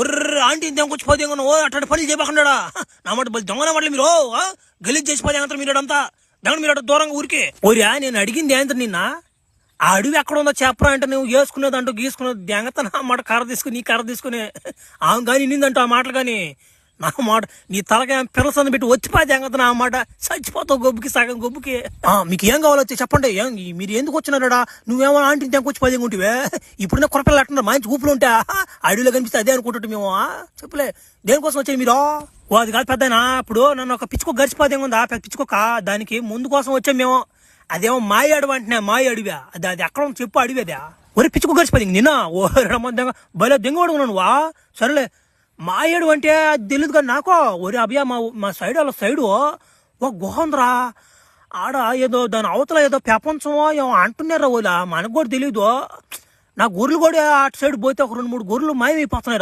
ఉర్ర aunty ఇంకొచ్చి పోతే ఓ అట్లాంటి పనులు చేయకుండా నా మాట దొంగన మాటలు మీరు గలీజ్ చేసిపోతే మీరు అంతా దొంగ మీరు దూరంగా ఊరికే ఓరియా నేను అడిగింది ఏంటంటే నిన్న ఆ అడవి ఎక్కడ ఉందో చెప్పరా అంటే నువ్వు వేసుకునేది అంటూ గీసుకునేది దెంగత నా మాట కర్ర తీసుకుని నీ కర్ర తీసుకుని ఆమె కానీ నిందంటూ ఆ మాటలు కానీ నా మాట నీ తలగా పిల్లసంద పెట్టి వచ్చిపోయి దెంగత నా మాట చచ్చిపోతావు గొబ్బుకి సగం గొబ్బుకి మీకు ఏం కావాలో చెప్పండి మీరు ఎందుకు వచ్చినారా నువ్వేమో ఆంటీ తెంకొచ్చి పది ఉంటివే ఇప్పుడున్న కొరపిల్లలు అంటున్నారు మంచి ఊపులు ఉంటా అడవిలో కనిపిస్తే అదే అనుకుంటుంటే మేము చెప్పలే దేనికోసం వచ్చాయి మీరు ఓ అది కాదు పెద్దనా ఇప్పుడు నన్ను ఒక పిచ్చుకో గడిచిపోతే ఉందా పిచ్చుకోక దానికి ముందు కోసం వచ్చాం మేము అదేమో మాయ అడవి అంటున్నా మాయ అడివా అది ఎక్కడ చెప్పు అడివి అదే ఒరే పిచ్చుకో గడిచిపోయింది నిన్న ఓ దెంగ భలే దెంగవాడు నువ్వా సరేలే మాయేడు అంటే అది తెలియదు కానీ నాకు ఒరే అభయ మా సైడ్ వాళ్ళ సైడు ఓ గుహ ఉందిరా ఆడ ఏదో దాని అవతల ఏదో ప్రపంచమో ఏమో అంటున్నారా ఓలా మనకు కూడా తెలీదు నా గొర్రెలు కూడా అటు సైడ్ పోతే ఒక 2-3 గొర్రెలు మాయమైపోతున్నాయి.